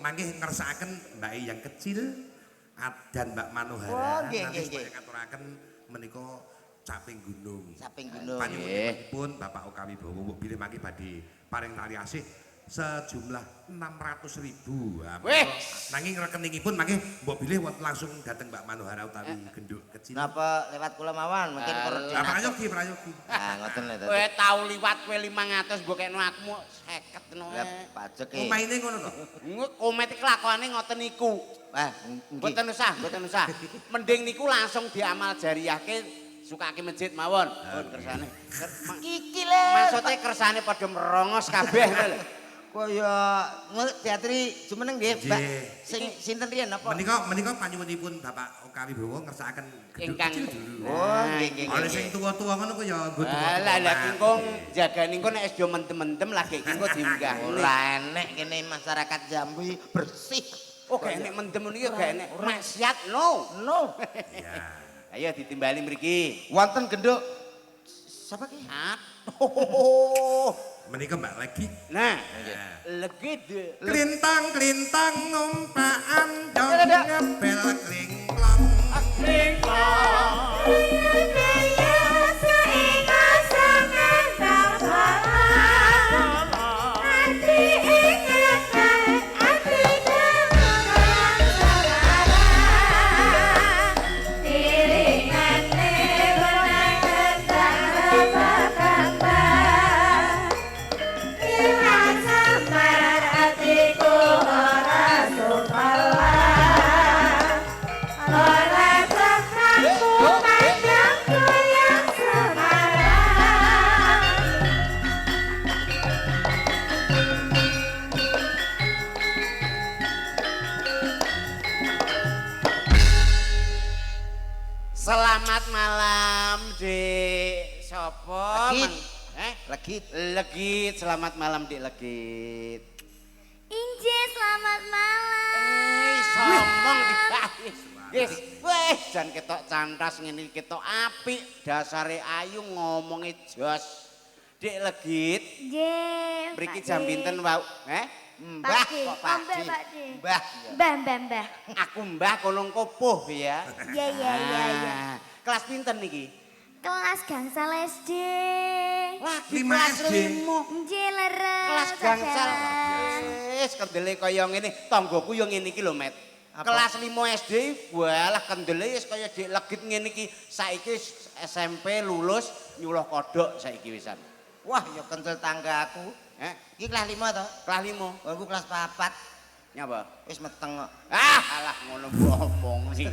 mangke ngersakaken Mbak yang kecil dan Mbak Manohara nanti supaya ngaturaken menika caping gunung. Caping gunung. Panjenenganipun Bapak Oka Wibowo bilih mangke badhe paring tali asih sejumlah 600.000. Nanging rekeningipun mangke mbok bilih langsung dateng Mbak Manohara utawi genduk kecil. Napa lewat kula mawon mungkin prayogi. Ah ngoten lho. Kowe tau liwat kowe 500 mbok kekno aku 50 no. Lah pajek e. Omaine ngono to. Komet iki lakone ngoten niku. Wah, mboten usah. Mending niku langsung diamal jariyahke sukake masjid mawon. Pun kersane. Kiki le. Maksude kersane padha merongos kabeh lho. Kaya teatri jumeneng nggih, Mbak. Sing sinten riyen napa? Menika panyuwunipun Bapak Oka Wibowo ngersakaken gedung kecil dulu. Oh, nggih. Ana sing tuwa-tuwa ngono ku ya nggo tuwa. Lah kingkong jagane engko nek do mendem-mendem lagi kingko diunggah. Ora enek kene masyarakat Jambi bersih. Oh, gak enek mendem niku gak enek maksiat no. Ya. Ayo ditimbali mriki. Wonten genduk sapa ki? Oh. Menika Mbak lagi. Nah, legit. Klintang numpaan dong ngebel klingklong. Selamat malam, Dik. Sopo? Legit. Legit. Legit. Selamat malam, Dik Legit. Inje, selamat malam. Somong dibahis. Yes. Weh, jan ketok cantas ngene ketok apik, dasare ayu ngomonge jos. Dik Legit. Nggih. Mriki jam pinten wau? Mbah kok Pak Di. Mbah. Aku mbah kono kopuh ya. Iya. Kelas pinten niki? Kelas gangsal SD. Wah, 5 SD. Nggih, leres. Kelas gangsal. Wis kendele kaya ngene, tanggoku yo ngene iki lho, Met. Kelas 5 SD, walah kendele wis kaya Dik Legit ngene iki. Saiki SMP lulus nyuluh kodhok saiki wisan. Wah, ya kentul tangga aku. Iki kelas 5 to? Kelas 5. Aku kelas 4. Nyapa? Wis meteng kok. Alah ngono ngomong sih.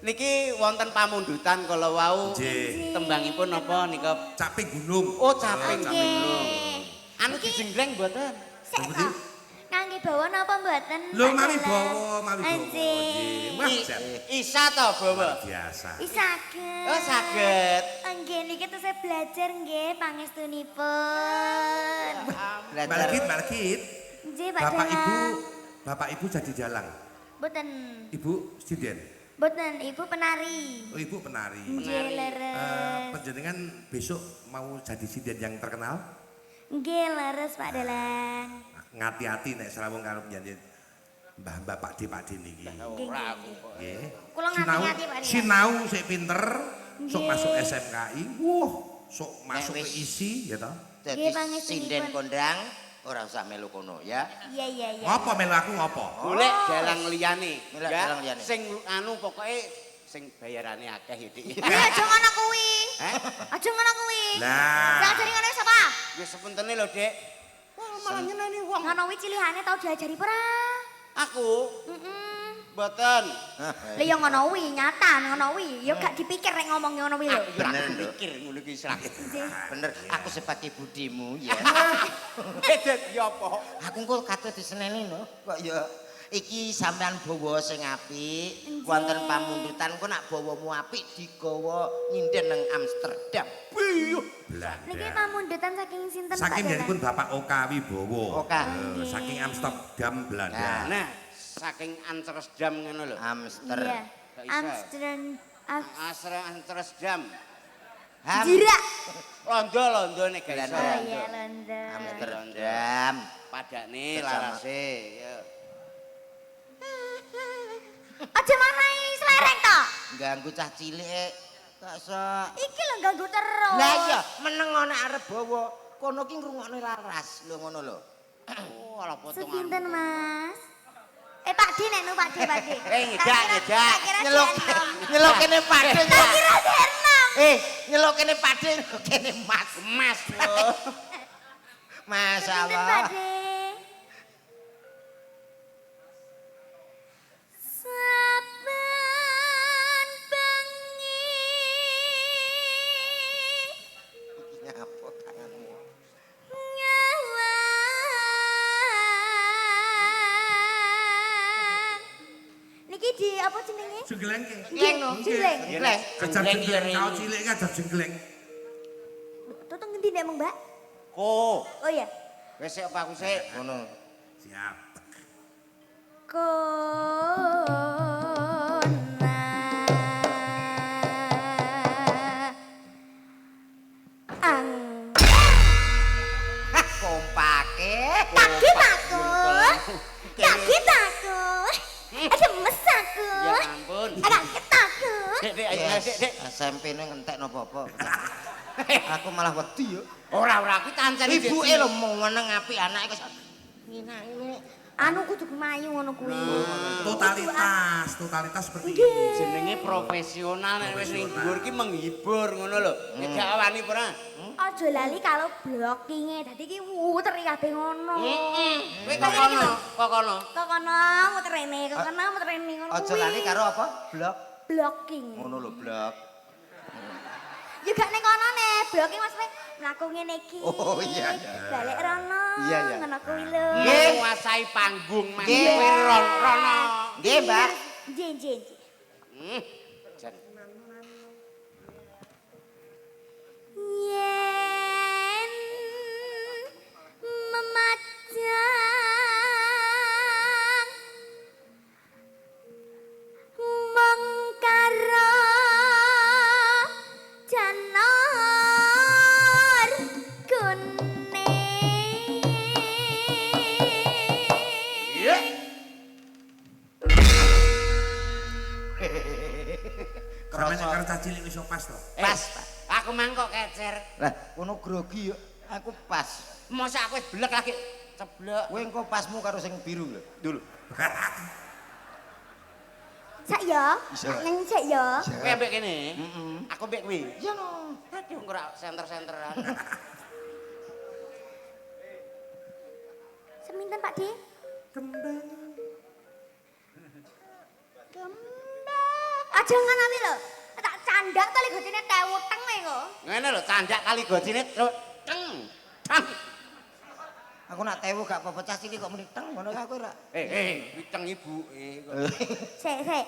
Niki wonten pamundutan kala wau. Tembangipun napa nika? Caping gunung. Oh, caping gunung. Nggih. Anu dijenggleng mboten? Sik to. Kangge bawa napa mboten? Lho mami bawa. Anjing. Wah, Isa to bawa? biasa. Saged. Oh, saged. Nggih niki saya belajar nggih pangestunipun. Mbak Legit. Nggih, Pak Bapak Dalang. Bapak Ibu jadi jalang. Mboten. Ibu sinden. Mboten, Ibu penari. Oh, Ibu penari. Nggih, leres. Panjenengan besok mau jadi sinden yang terkenal? Nggih, leres Pak Dalang. Ngati-hati nek sarawung karo penyanyi mbah-mbah Pak D niki. Ora aku kok. Nggih. Kula ngati-ngati Pak Dalang. Sinau sik pinter, sok Nggih. masuk SMKI. Sok masuk ke ISI ya toh. Dadi Nggih, pangestunipun. sinden kondang ora usah melu kono ya. Iya. Ngopo melu aku ngopo? Golek dalang liyane. Golek Ya, dalang liyane. Sing anu pokoke sing bayarane akeh ya, Dik. Aja ngono kuwi. Heh? Aja ngono kuwi. Lah. Sak ajari ngono sapa? Ya sepuntene lho, Dik. Wah, malah nyeneni wong. Ngono kuwi cilihane tau diajari ora? Aku Heeh. mboten. Lah ya ngono kuwi nyata ngono kuwi. Ya gak dipikir nek ngomong ngono kuwi lho. Bener, Nduk. Mikir ngono ki srak. Bener, aku sebagai budimu ya. Edet ya apa? Aku engko katut diseneni no. Kok ya iki sampean bawa sing apik, wonten pamundutan kok nak bawamu apik digawa nyinden nang Amsterdam. Niki pamundutan saking sinten Pak? Saking Dalang? yanipun Bapak Oka Wibowo. Oka. Saking Amsterdam Belanda. Nah, saking Amsterdam ngono lho. Amsterdam. Iya. Amsterdam. Amsterdam. Jirak. Londo nek gak iso. Oh iya London. Amsterdam. Padane Bersama. larase ya. ganggu cah cilik. Gak usah. Iki lho ganggu terus. Lah iya, meneng ana arep bawa. Kono ki ngrungokne laras lho ngono lho. Oh, ala potongan. Sepinten, Mas? Pak D nek Pak D. Nyedak. Nyeluk kene Pakde. Tak kira seneng. Nyeluk kene Pakde kene Mas. Mas lho. Sepinten, Pak Masalah. D? Saben bengi Nyapa tanganmu. nyawang. Niki di apa jenenge? Jenggleng ke. Nggih, jengleng. Gleng. Jajar jenggleng, kau cilik kan jajar jenggleng. Toto ngendi nek, Mbak? Ko. Oh iya. Wis sik apa aku sik ngono. Siap. Kona ang Kompake. kaget aku. Kaget aku. Gemes aku. Ya ampun. Kaget aku. Dek, ayo Dek. SMP ne ngentek napa apa. Aku malah wedi yo. Ora aku kancane Ibuke lho meneng apik anake kok ngene. Anu kudu mayu ngono kuwi. Totalitas seperti ini. jenenge profesional nek wis ning dhuwur ki menghibur ngono lho. Nek gak wani ora. Aja lali kalau blockinge dadi ki muteri kabeh ngono. Kowe kok kono, Kok kono muterene, kok kono muterene ngono Aja lali karo apa? Blok. blocking. Ngono lho, blok. Ya gak ning kono ne, blocking maksudnya mlaku ngene iki. Oh, iya. Balik rono. Iya, iya. Ngono kuwi lho. Nggih. Nguasai panggung Mas Nggih. kowe rono. Nggih, Mbak. Nggih, nggih. Jan. Yen memajang mengkara janor kuning. Iya. Sampe nek karo cah cilik wis pas to. Pas. Aku mangkok kecer. Lah, kono grogi yo. Aku pas. Mosok aku wis blek lagi ceblok. Kowe engko pasmu karo sing biru lho. Dulu. Sak ya? Bisa. Neng cek ya? Kowe ambek kene. Aku ambek kowe. Iya no. Aduh ora senter-senteran. Seminten Pak D? Kembang. Aja nganami lho. Tak candak kali gocine tewuteng kok. Ngene lho candak kali gocine truk teng. Tang. Aku nak tewu gak apa-apa cah cilik kok muni teng ngono aku ora. Witeng ibuke. Sik, sik.